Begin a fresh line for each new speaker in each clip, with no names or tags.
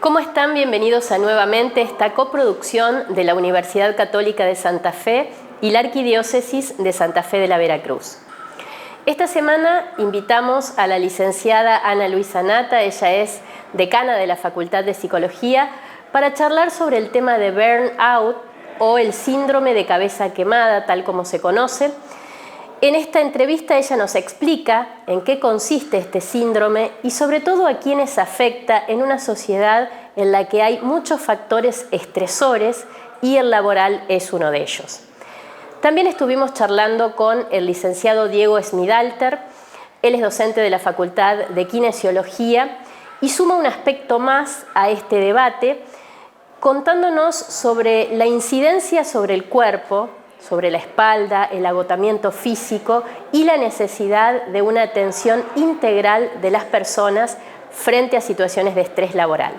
¿Cómo están? Bienvenidos a nuevamente esta coproducción de la Universidad Católica de Santa Fe y la Arquidiócesis de Santa Fe de la Veracruz. Esta semana invitamos a la licenciada Ana Luisa Nata, ella es decana de la Facultad de Psicología, para charlar sobre el tema de burnout o el síndrome de cabeza quemada, tal como se conoce. En esta entrevista ella nos explica en qué consiste este síndrome y sobre todo a quiénes afecta en una sociedad en la que hay muchos factores estresores y el laboral es uno de ellos. También estuvimos charlando con el licenciado Diego Smidalter, él es docente de la Facultad de Kinesiología y suma un aspecto más a este debate contándonos sobre la incidencia sobre el cuerpo, sobre la espalda, el agotamiento físico y la necesidad de una atención integral de las personas frente a situaciones de estrés laboral.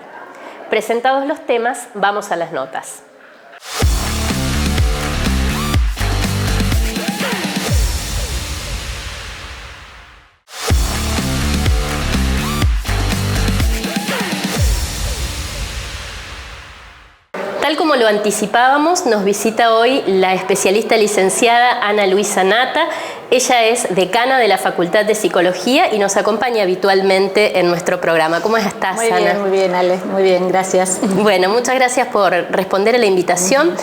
Presentados los temas, vamos a las notas. Tal como lo anticipábamos, nos visita hoy la especialista licenciada Ana Luisa Nata. Ella es decana de la Facultad de Psicología y nos acompaña habitualmente en nuestro programa. ¿Cómo estás, Ana?
Muy bien, Ale. Muy bien, gracias.
Bueno, muchas gracias por responder a la invitación.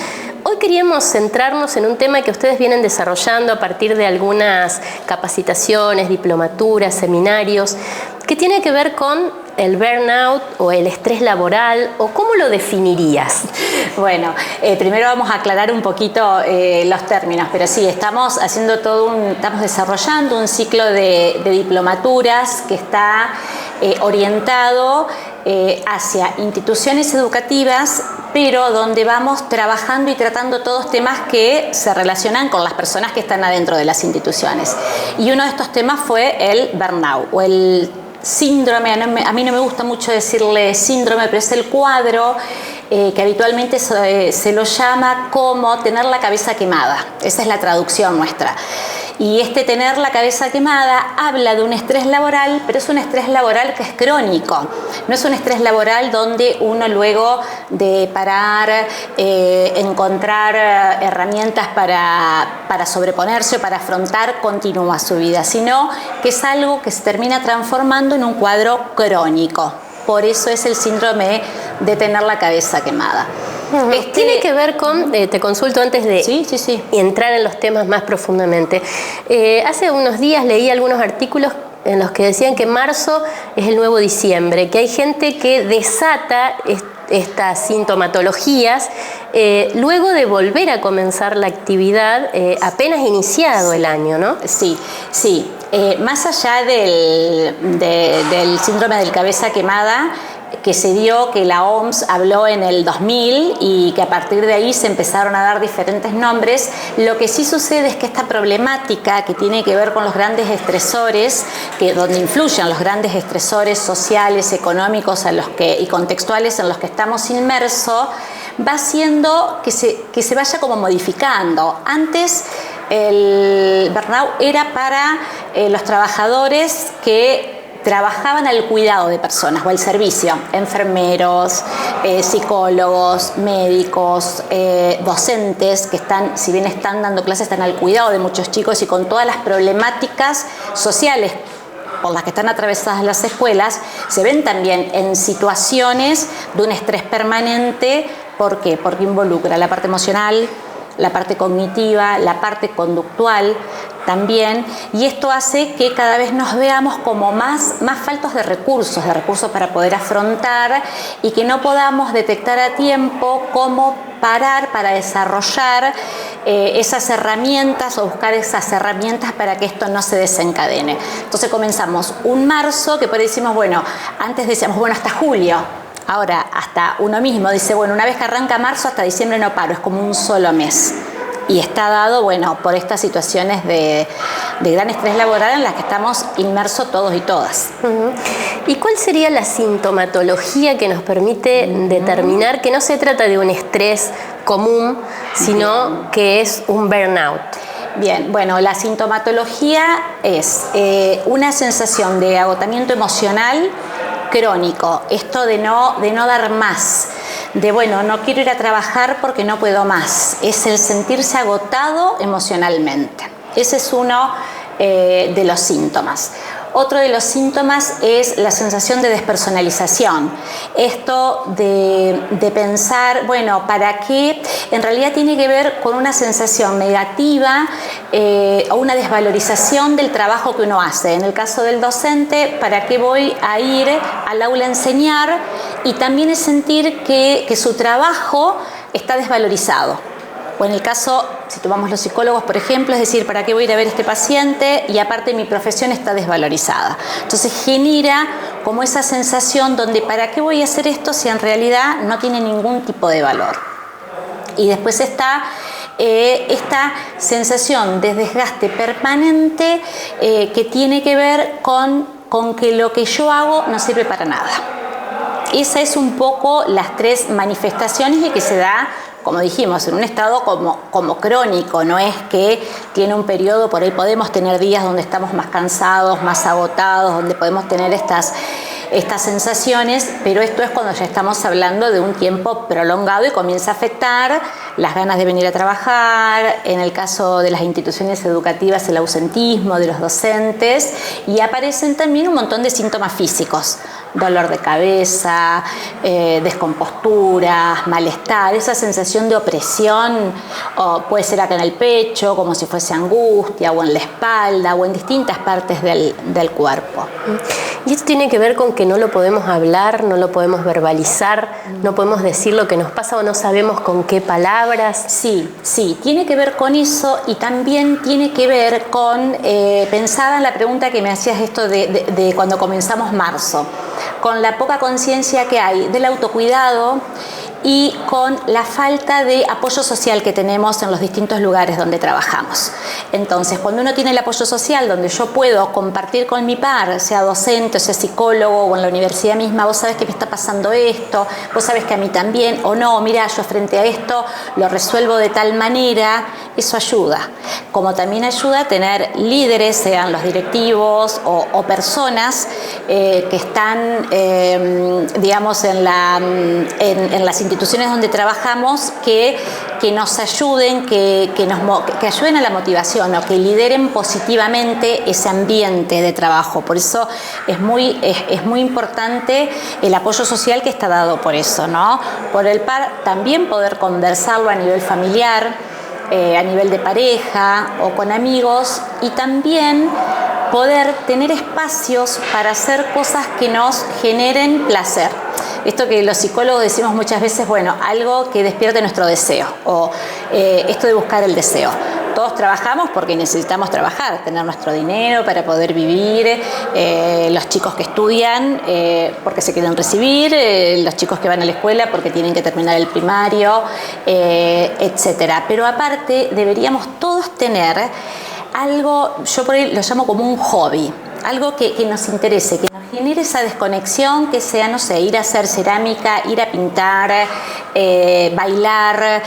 Hoy queríamos centrarnos en un tema que ustedes vienen desarrollando a partir de algunas capacitaciones, diplomaturas, seminarios, que tiene que ver con el burnout o el estrés laboral, o ¿cómo lo definirías?
Bueno, primero vamos a aclarar un poquito los términos, pero sí, estamos desarrollando un ciclo de diplomaturas que está orientado hacia instituciones educativas, pero donde vamos trabajando y tratando todos temas que se relacionan con las personas que están adentro de las instituciones. Y uno de estos temas fue el burnout o el síndrome. A mí no me gusta mucho decirle síndrome, pero es el cuadro que habitualmente se lo llama como tener la cabeza quemada. Esa es la traducción nuestra. Y este tener la cabeza quemada habla de un estrés laboral, pero es un estrés laboral que es crónico. No es un estrés laboral donde uno luego de parar, encontrar herramientas para sobreponerse o para afrontar, continúa su vida, sino que es algo que se termina transformando en un cuadro crónico. Por eso es el síndrome de tener la cabeza quemada.
Tiene que ver con, te consulto antes de
Sí.
entrar en los temas más profundamente. Hace unos días leí algunos artículos en los que decían que marzo es el nuevo diciembre, que hay gente que desata estas sintomatologías luego de volver a comenzar la actividad apenas iniciado el año, ¿no?
Sí. Más allá del síndrome de cabeza quemada, que se dio, que la OMS habló en el 2000 y que a partir de ahí se empezaron a dar diferentes nombres, lo que sí sucede es que esta problemática que tiene que ver con los grandes estresores, donde influyen los grandes estresores sociales, económicos y contextuales en los que estamos inmersos, va haciendo que se vaya como modificando. Antes el burnout era para los trabajadores que trabajaban al cuidado de personas o al servicio, enfermeros, psicólogos, médicos, docentes que están, si bien están dando clases, están al cuidado de muchos chicos y con todas las problemáticas sociales por las que están atravesadas las escuelas, se ven también en situaciones de un estrés permanente. ¿Por qué? Porque involucra la parte emocional, la parte cognitiva, la parte conductual también, y esto hace que cada vez nos veamos como más faltos de recursos para poder afrontar y que no podamos detectar a tiempo cómo parar para desarrollar esas herramientas o buscar esas herramientas para que esto no se desencadene. Entonces comenzamos un marzo que por ahí decimos, bueno, antes decíamos, bueno, hasta julio. Ahora, hasta uno mismo dice, bueno, una vez que arranca marzo, hasta diciembre no paro, es como un solo mes. Y está dado, bueno, por estas situaciones de gran estrés laboral en las que estamos inmersos todos y todas.
¿Y cuál sería la sintomatología que nos permite determinar que no se trata de un estrés común, sino que es un burnout?
Bien, bueno, la sintomatología es una sensación de agotamiento emocional crónico, esto de no dar más, de bueno, no quiero ir a trabajar porque no puedo más, es el sentirse agotado emocionalmente. Ese es uno de los síntomas. Otro de los síntomas es la sensación de despersonalización. Esto de pensar, bueno, ¿para qué? En realidad tiene que ver con una sensación negativa o una desvalorización del trabajo que uno hace. En el caso del docente, ¿para qué voy a ir al aula a enseñar? Y también es sentir que su trabajo está desvalorizado. O en el caso, si tomamos los psicólogos, por ejemplo, es decir, ¿para qué voy a ir a ver a este paciente? Y aparte mi profesión está desvalorizada. Entonces genera como esa sensación donde ¿para qué voy a hacer esto si en realidad no tiene ningún tipo de valor? Y después está esta sensación de desgaste permanente que tiene que ver con que lo que yo hago no sirve para nada. Esa es un poco las tres manifestaciones y que se da, como dijimos, en un estado como crónico, no es que tiene un periodo, por ahí podemos tener días donde estamos más cansados, más agotados, donde podemos tener estas sensaciones, pero esto es cuando ya estamos hablando de un tiempo prolongado y comienza a afectar las ganas de venir a trabajar, en el caso de las instituciones educativas el ausentismo de los docentes, y aparecen también un montón de síntomas físicos, dolor de cabeza, descompostura, malestar, esa sensación de opresión, o puede ser acá en el pecho, como si fuese angustia, o en la espalda, o en distintas partes del cuerpo.
Y esto tiene que ver con que no lo podemos hablar, no lo podemos verbalizar, no podemos decir lo que nos pasa o no sabemos con qué palabras.
Sí, tiene que ver con eso y también tiene que ver con, pensaba en la pregunta que me hacías esto de cuando comenzamos marzo, con la poca conciencia que hay del autocuidado y con la falta de apoyo social que tenemos en los distintos lugares donde trabajamos. Entonces, cuando uno tiene el apoyo social, donde yo puedo compartir con mi par, sea docente, sea psicólogo o en la universidad misma, vos sabés que me está pasando esto, vos sabés que a mí también, o no, mira, yo frente a esto lo resuelvo de tal manera, eso ayuda. Como también ayuda a tener líderes, sean los directivos o personas que están, digamos, en las instituciones donde trabajamos que nos ayuden, que ayuden a la motivación o que lideren positivamente ese ambiente de trabajo. Por eso es muy importante el apoyo social que está dado por eso, ¿no? Por el par, también poder conversarlo a nivel familiar, a nivel de pareja o con amigos, y también poder tener espacios para hacer cosas que nos generen placer. Esto que los psicólogos decimos muchas veces, bueno, algo que despierte nuestro deseo, o esto de buscar el deseo. Todos trabajamos porque necesitamos trabajar, tener nuestro dinero para poder vivir, los chicos que estudian porque se quieren recibir, los chicos que van a la escuela porque tienen que terminar el primario, etcétera. Pero aparte deberíamos todos tener algo, yo por ahí lo llamo como un hobby, algo que nos interese, que nos genere esa desconexión, que sea, no sé, ir a hacer cerámica, ir a pintar, bailar,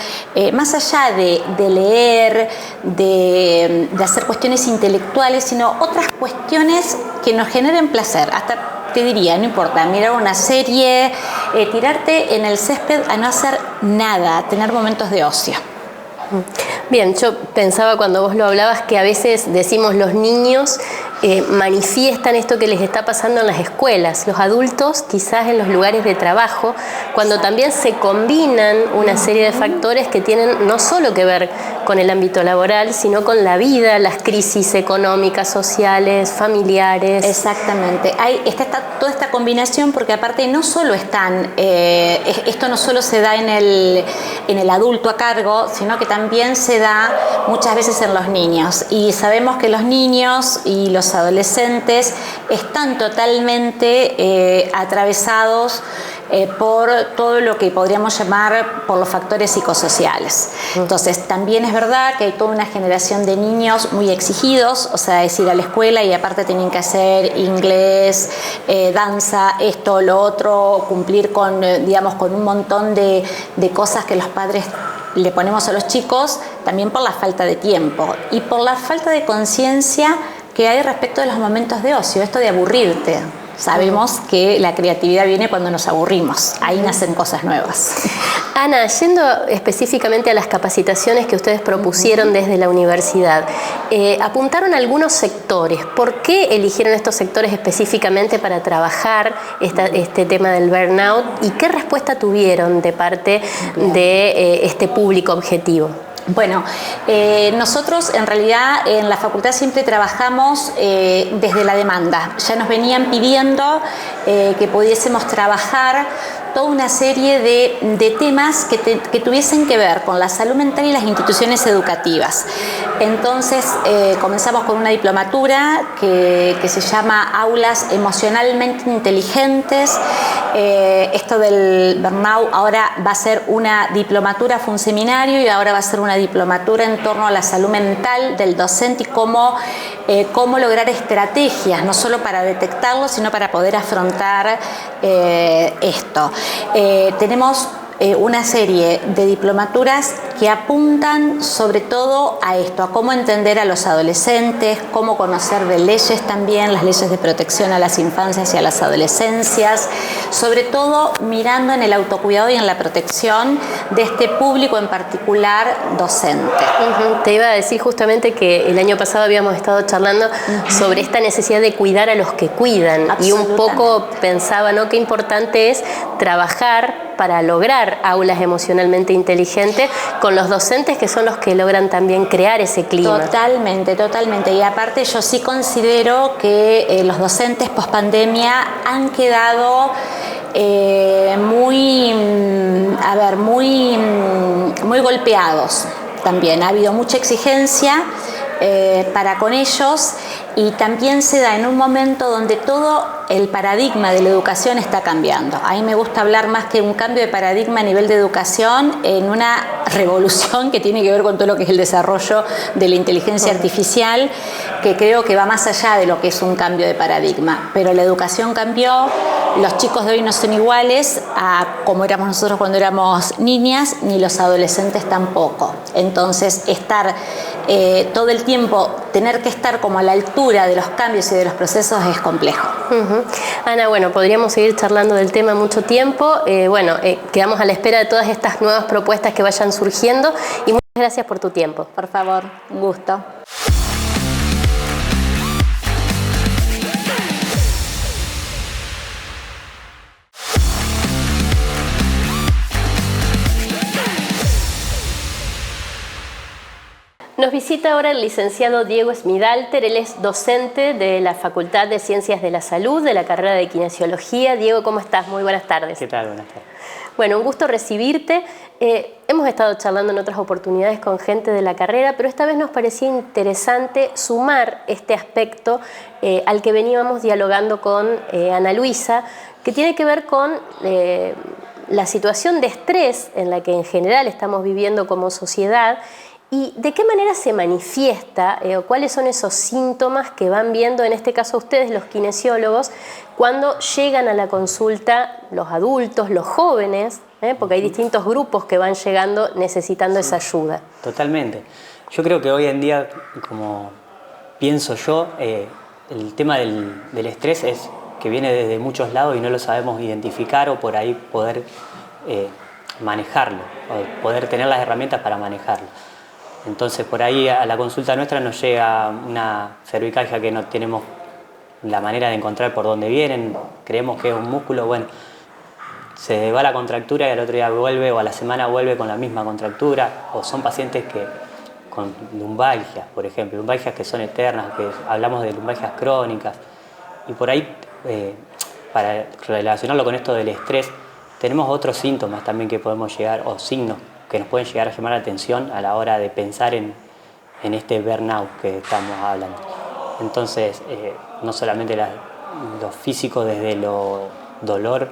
más allá de leer, de hacer cuestiones intelectuales, sino otras cuestiones que nos generen placer. Hasta te diría, no importa, mirar una serie, tirarte en el césped a no hacer nada, tener momentos de ocio.
Bien, yo pensaba cuando vos lo hablabas que a veces decimos los niños manifiestan esto que les está pasando en las escuelas, los adultos quizás en los lugares de trabajo, cuando también se combinan una serie de factores que tienen no solo que ver con el ámbito laboral, sino con la vida, las crisis económicas, sociales, familiares.
Exactamente, está toda esta combinación, porque aparte no solo están, esto no solo se da en el adulto a cargo, sino que también se da muchas veces en los niños, y sabemos que los niños y los adolescentes están totalmente atravesados por todo lo que podríamos llamar por los factores psicosociales. Entonces también es verdad que hay toda una generación de niños muy exigidos, o sea, es ir a la escuela y aparte tienen que hacer inglés, danza, esto, lo otro, cumplir con, digamos, con un montón de cosas que los padres le ponemos a los chicos, también por la falta de tiempo y por la falta de conciencia que hay respecto de los momentos de ocio, esto de aburrirte. Sabemos que la creatividad viene cuando nos aburrimos, ahí nacen cosas nuevas.
Ana, yendo específicamente a las capacitaciones que ustedes propusieron desde la universidad, apuntaron a algunos sectores. ¿Por qué eligieron estos sectores específicamente para trabajar este tema del burnout y qué respuesta tuvieron de parte de este público objetivo?
Bueno, nosotros en realidad en la facultad siempre trabajamos desde la demanda. Ya nos venían pidiendo que pudiésemos trabajar toda una serie de temas que tuviesen que ver con la salud mental y las instituciones educativas. Entonces comenzamos con una diplomatura que se llama Aulas Emocionalmente Inteligentes. Esto del burnout ahora va a ser una diplomatura, fue un seminario y ahora va a ser una diplomatura en torno a la salud mental del docente y cómo lograr estrategias, no solo para detectarlo, sino para poder afrontar esto. Tenemos una serie de diplomaturas que apuntan sobre todo a esto, a cómo entender a los adolescentes, cómo conocer de leyes también, las leyes de protección a las infancias y a las adolescencias, sobre todo mirando en el autocuidado y en la protección de este público en particular docente.
Te iba a decir justamente que el año pasado habíamos estado charlando sobre esta necesidad de cuidar a los que cuidan y un poco pensaba, ¿no?, qué importante es trabajar para lograr aulas emocionalmente inteligentes con los docentes que son los que logran también crear ese clima.
Totalmente, totalmente. Y aparte yo sí considero que los docentes pospandemia han quedado muy golpeados también. Ha habido mucha exigencia para con ellos y también se da en un momento donde todo el paradigma de la educación está cambiando. A mí me gusta hablar más que un cambio de paradigma a nivel de educación en una revolución que tiene que ver con todo lo que es el desarrollo de la inteligencia artificial, que creo que va más allá de lo que es un cambio de paradigma. Pero la educación cambió, los chicos de hoy no son iguales a como éramos nosotros cuando éramos niñas, ni los adolescentes tampoco. Entonces, estar todo el tiempo, tener que estar como a la altura de los cambios y de los procesos es complejo.
Ana, bueno, podríamos seguir charlando del tema mucho tiempo. Quedamos a la espera de todas estas nuevas propuestas que vayan surgiendo y muchas gracias por tu tiempo.
Por favor, un gusto.
Nos visita ahora el licenciado Diego Smidalter, él es docente de la Facultad de Ciencias de la Salud, de la carrera de Kinesiología. Diego, ¿cómo estás? Muy buenas tardes.
¿Qué tal? Buenas tardes.
Bueno, un gusto recibirte. Hemos estado charlando en otras oportunidades con gente de la carrera, pero esta vez nos parecía interesante sumar este aspecto al que veníamos dialogando con Ana Luisa, que tiene que ver con la situación de estrés en la que en general estamos viviendo como sociedad. ¿Y de qué manera se manifiesta o cuáles son esos síntomas que van viendo, en este caso ustedes, los kinesiólogos, cuando llegan a la consulta los adultos, los jóvenes, porque hay distintos grupos que van llegando necesitando esa ayuda?
Totalmente. Yo creo que hoy en día, como pienso yo, el tema del estrés es que viene desde muchos lados y no lo sabemos identificar o por ahí poder manejarlo, o poder tener las herramientas para manejarlo. Entonces, por ahí a la consulta nuestra nos llega una cervicalgia que no tenemos la manera de encontrar por dónde vienen, creemos que es un músculo, bueno, se va la contractura y al otro día vuelve o a la semana vuelve con la misma contractura, o son pacientes que con lumbalgias, por ejemplo, lumbalgias que son eternas, que hablamos de lumbalgias crónicas, y por ahí, para relacionarlo con esto del estrés, tenemos otros síntomas también que podemos llegar, o signos, que nos pueden llegar a llamar la atención a la hora de pensar en este burnout que estamos hablando. Entonces, no solamente lo físico desde lo dolor,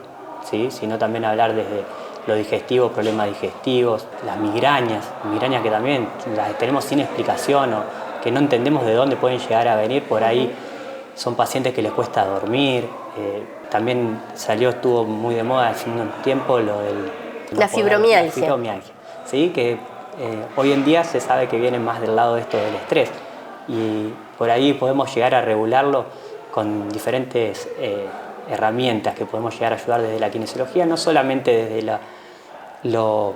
¿sí?, sino también hablar desde lo digestivo, problemas digestivos, las migrañas que también las tenemos sin explicación o que no entendemos de dónde pueden llegar a venir. Por ahí son pacientes que les cuesta dormir. También estuvo muy de moda hace un tiempo lo del...
La fibromialgia.
La fibromialgia. Sí, que hoy en día se sabe que viene más del lado de esto del estrés y por ahí podemos llegar a regularlo con diferentes herramientas que podemos llegar a ayudar desde la kinesiología, no solamente desde lo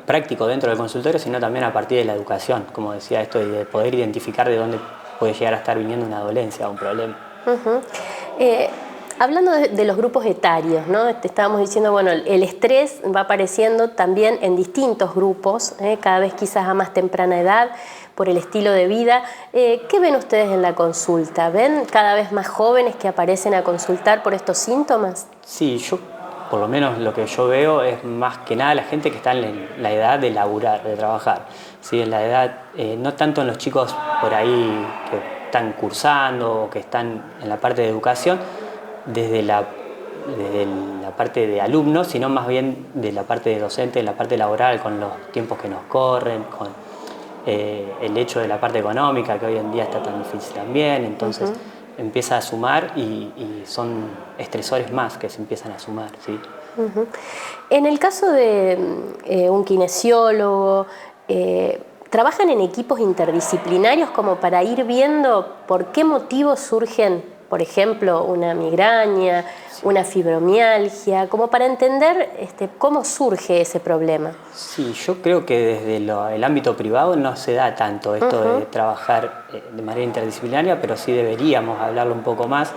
práctico dentro del consultorio, sino también a partir de la educación, como decía esto, y de poder identificar de dónde puede llegar a estar viniendo una dolencia o un problema.
Hablando de los grupos etarios, ¿no? Te estábamos diciendo, bueno, el estrés va apareciendo también en distintos grupos, cada vez quizás a más temprana edad, por el estilo de vida. ¿Qué ven ustedes en la consulta? ¿Ven cada vez más jóvenes que aparecen a consultar por estos síntomas?
Sí, por lo menos lo que yo veo es más que nada la gente que está en la edad de laburar, de trabajar. ¿Sí? En la edad, no tanto en los chicos por ahí que están cursando o que están en la parte de educación, desde la parte de alumnos, sino más bien de la parte de docente, en la parte laboral, con los tiempos que nos corren, con el hecho de la parte económica, que hoy en día está tan difícil también, entonces empieza a sumar y son estresores más que se empiezan a sumar. ¿Sí?
En el caso de un kinesiólogo, ¿trabajan en equipos interdisciplinarios como para ir viendo por qué motivos surgen, por ejemplo, una migraña, una fibromialgia, como para entender cómo surge ese problema?
Sí, yo creo que desde el ámbito privado no se da tanto esto de trabajar de manera interdisciplinaria, pero sí deberíamos hablarlo un poco más.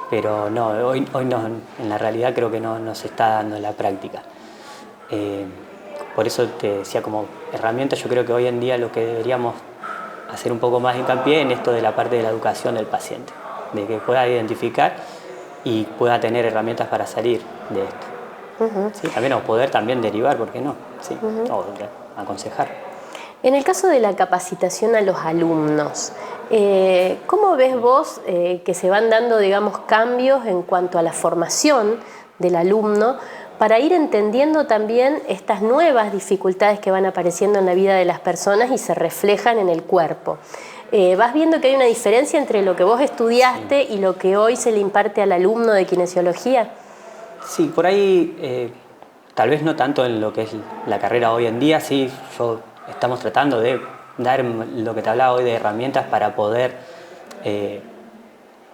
Pero no, hoy no, en la realidad creo que no se está dando en la práctica. Por eso te decía, como herramienta, yo creo que hoy en día lo que deberíamos hacer un poco más hincapié en esto de la parte de la educación del paciente, de que pueda identificar y pueda tener herramientas para salir de esto. ¿Sí? También, o poder también derivar, ¿por qué no? ¿Sí? O aconsejar.
En el caso de la capacitación a los alumnos, ¿cómo ves vos que se van dando, digamos, cambios en cuanto a la formación del alumno para ir entendiendo también estas nuevas dificultades que van apareciendo en la vida de las personas y se reflejan en el cuerpo? ¿Vas viendo que hay una diferencia entre lo que vos estudiaste y lo que hoy se le imparte al alumno de kinesiología?
Sí, por ahí, tal vez no tanto en lo que es la carrera hoy en día, sí, estamos tratando de dar lo que te hablaba hoy de herramientas para poder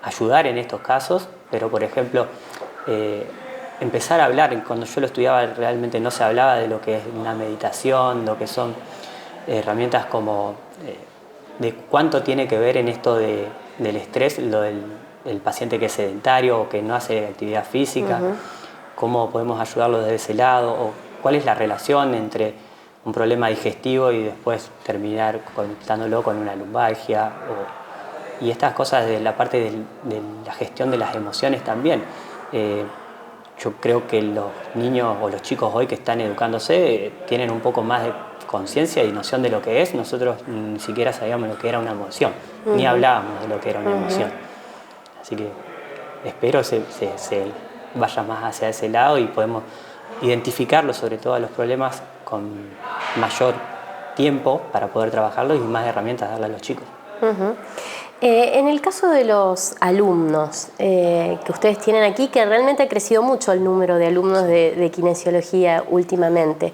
ayudar en estos casos, pero por ejemplo, empezar a hablar, cuando yo lo estudiaba realmente no se hablaba de lo que es una meditación, lo que son herramientas como de cuánto tiene que ver en esto del estrés, lo del paciente que es sedentario o que no hace actividad física, cómo podemos ayudarlo desde ese lado, o cuál es la relación entre un problema digestivo y después terminar conectándolo con una lumbalgia, y estas cosas de la parte de la gestión de las emociones también. Yo creo que los niños o los chicos hoy que están educándose tienen un poco más de conciencia y noción de lo que es. Nosotros ni siquiera sabíamos lo que era una emoción, ni hablábamos de lo que era una emoción. Así que espero se vaya más hacia ese lado y podemos identificarlo, sobre todo a los problemas, con mayor tiempo para poder trabajarlos y más herramientas darle a los chicos.
En el caso de los alumnos que ustedes tienen aquí, que realmente ha crecido mucho el número de alumnos de kinesiología últimamente,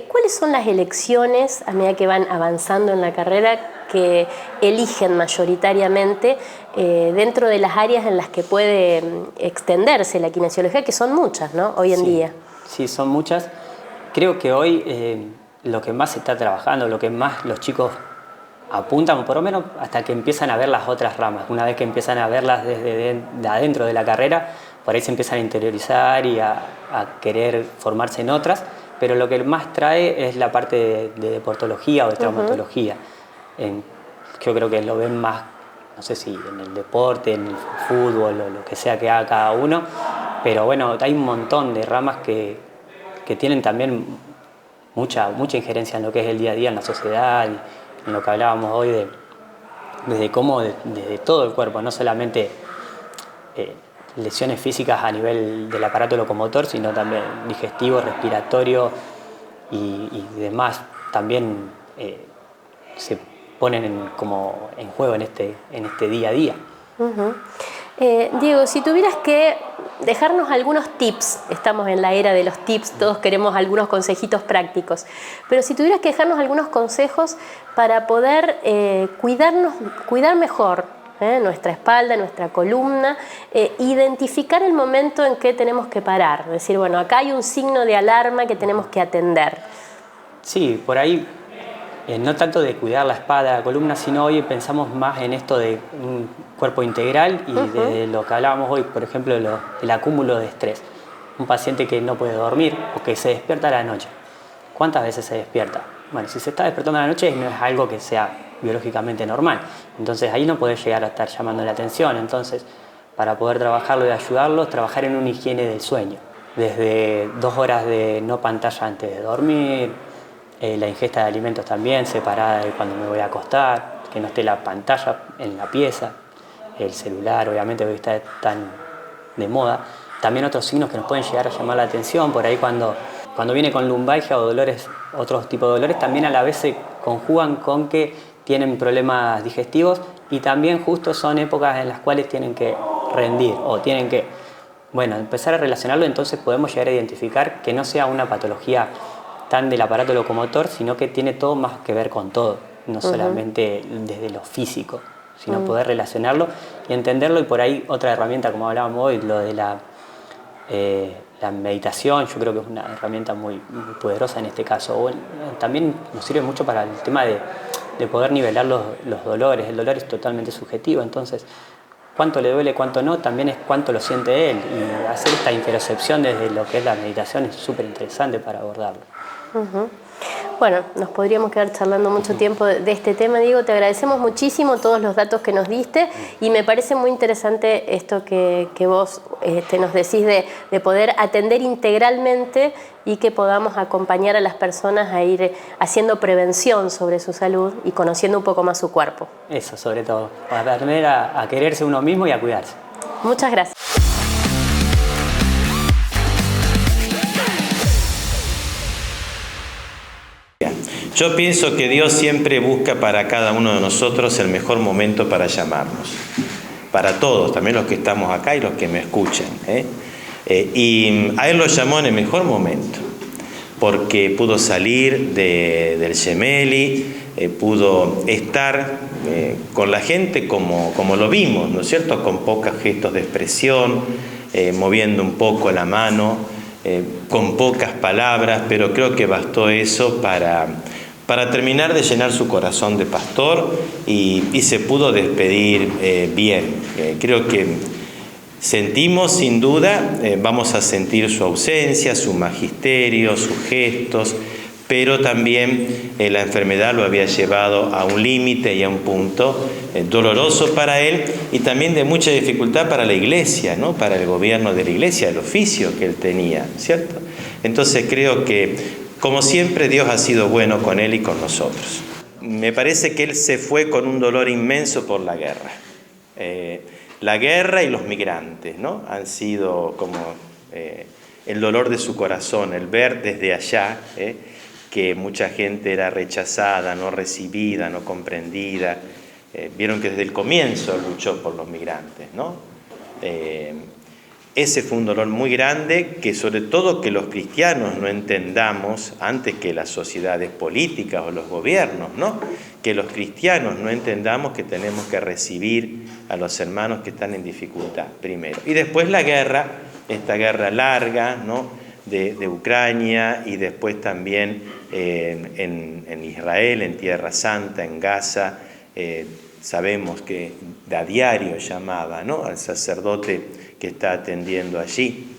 ¿cuáles son las elecciones a medida que van avanzando en la carrera que eligen mayoritariamente dentro de las áreas en las que puede extenderse la kinesiología, que son muchas, ¿no? Hoy en día?
Sí, son muchas. Creo que hoy lo que más se está trabajando, lo que más los chicos apuntan, por lo menos hasta que empiezan a ver las otras ramas. Una vez que empiezan a verlas desde adentro de la carrera, por ahí se empiezan a interiorizar y a querer formarse en otras, pero lo que más trae es la parte de deportología o de traumatología. Yo creo que lo ven más, no sé si en el deporte, en el fútbol o lo que sea que haga cada uno, pero bueno, hay un montón de ramas que tienen también mucha injerencia en lo que es el día a día en la sociedad, en lo que hablábamos hoy desde cómo desde todo el cuerpo, no solamente lesiones físicas a nivel del aparato locomotor, sino también digestivo, respiratorio y demás, también se ponen como en juego en este día a día.
Diego, si tuvieras que dejarnos algunos tips, estamos en la era de los tips, todos queremos algunos consejitos prácticos, pero si tuvieras que dejarnos algunos consejos para poder cuidar mejor nuestra espalda, nuestra columna, identificar el momento en que tenemos que parar, decir, bueno, acá hay un signo de alarma que tenemos que atender.
Sí, por ahí, no tanto de cuidar la espalda, la columna, sino hoy pensamos más en esto de un cuerpo integral y de lo que hablábamos hoy, por ejemplo, del acúmulo de estrés. Un paciente que no puede dormir o que se despierta a la noche. ¿Cuántas veces se despierta? Bueno, si se está despertando a la noche no es algo que sea biológicamente normal. Entonces ahí no puede llegar a estar llamando la atención. Entonces, para poder trabajarlo y ayudarlos, trabajar en una higiene del sueño. Desde 2 horas de no pantalla antes de dormir, la ingesta de alimentos también separada de cuando me voy a acostar, que no esté la pantalla en la pieza, el celular, obviamente, que está tan de moda. También otros signos que nos pueden llegar a llamar la atención, por ahí cuando viene con lumbalgia o dolores, otros tipos de dolores, también a la vez se conjugan con que tienen problemas digestivos y también justo son épocas en las cuales tienen que rendir o tienen que, bueno, empezar a relacionarlo. Entonces podemos llegar a identificar que no sea una patología tan del aparato locomotor, sino que tiene todo más que ver con todo, no solamente desde lo físico, sino poder relacionarlo y entenderlo. Y por ahí otra herramienta, como hablábamos hoy, lo de la meditación, yo creo que es una herramienta muy poderosa en este caso. Bueno, también nos sirve mucho para el tema de poder nivelar los dolores. El dolor es totalmente subjetivo, entonces cuánto le duele, cuánto no, también es cuánto lo siente él. Y hacer esta interocepción desde lo que es la meditación es súper interesante para abordarlo.
Bueno, nos podríamos quedar charlando mucho tiempo de este tema. Diego, te agradecemos muchísimo todos los datos que nos diste y me parece muy interesante esto que vos nos decís de poder atender integralmente y que podamos acompañar a las personas a ir haciendo prevención sobre su salud y conociendo un poco más su cuerpo.
Eso, sobre todo, para aprender a quererse uno mismo y a cuidarse.
Muchas gracias.
Yo pienso que Dios siempre busca para cada uno de nosotros el mejor momento para llamarnos. Para todos, también los que estamos acá y los que me escuchan. Y a Él lo llamó en el mejor momento, porque pudo salir del Gemelli, pudo estar con la gente como lo vimos, ¿no es cierto? Con pocos gestos de expresión, moviendo un poco la mano, con pocas palabras, pero creo que bastó eso para terminar de llenar su corazón de pastor y se pudo despedir bien. Creo que sentimos, sin duda, vamos a sentir su ausencia, su magisterio, sus gestos, pero también la enfermedad lo había llevado a un límite y a un punto doloroso para él y también de mucha dificultad para la iglesia, ¿no? Para el gobierno de la iglesia, el oficio que él tenía, ¿cierto? Entonces creo que, como siempre, Dios ha sido bueno con él y con nosotros. Me parece que él se fue con un dolor inmenso por la guerra. La guerra y los migrantes, ¿no? Han sido como el dolor de su corazón, el ver desde allá que mucha gente era rechazada, no recibida, no comprendida. Vieron que desde el comienzo luchó por los migrantes, ¿no? Ese fue un dolor muy grande que, sobre todo, que los cristianos no entendamos antes que las sociedades políticas o los gobiernos, ¿no? Que los cristianos no entendamos que tenemos que recibir a los hermanos que están en dificultad primero. Y después la guerra, esta guerra larga, ¿no? de Ucrania y después también en Israel, en Tierra Santa, en Gaza. Sabemos que a diario llamaba, ¿no? al sacerdote que está atendiendo allí.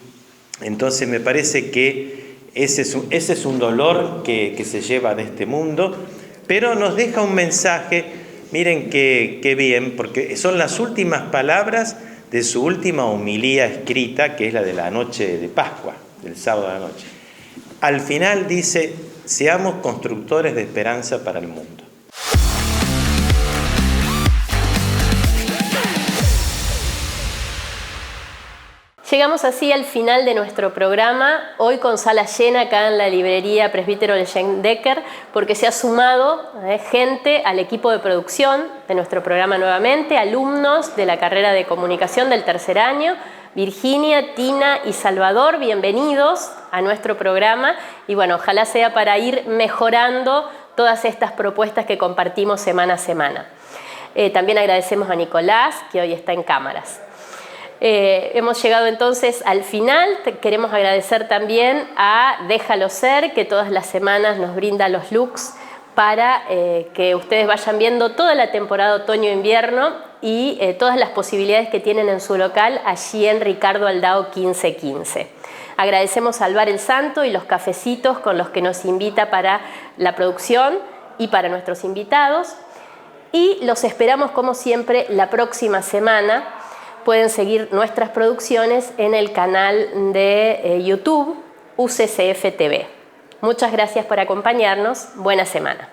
Entonces me parece que ese es un dolor que se lleva de este mundo, pero nos deja un mensaje, miren qué bien, porque son las últimas palabras de su última homilía escrita, que es la de la noche de Pascua, del sábado de la noche. Al final dice, seamos constructores de esperanza para el mundo.
Llegamos así al final de nuestro programa, hoy con sala llena acá en la librería Presbítero Leyen Decker, porque se ha sumado gente al equipo de producción de nuestro programa nuevamente, alumnos de la carrera de comunicación del tercer año. Virginia, Tina y Salvador, bienvenidos a nuestro programa y bueno, ojalá sea para ir mejorando todas estas propuestas que compartimos semana a semana. También agradecemos a Nicolás, que hoy está en cámaras. Hemos llegado entonces al final. Queremos agradecer también a Déjalo Ser, que todas las semanas nos brinda los looks para que ustedes vayan viendo toda la temporada otoño-invierno y todas las posibilidades que tienen en su local allí en Ricardo Aldao 1515. Agradecemos al Bar El Santo y los cafecitos con los que nos invita para la producción y para nuestros invitados. Y los esperamos como siempre la próxima semana. Pueden seguir nuestras producciones en el canal de YouTube UCCF TV. Muchas gracias por acompañarnos. Buena semana.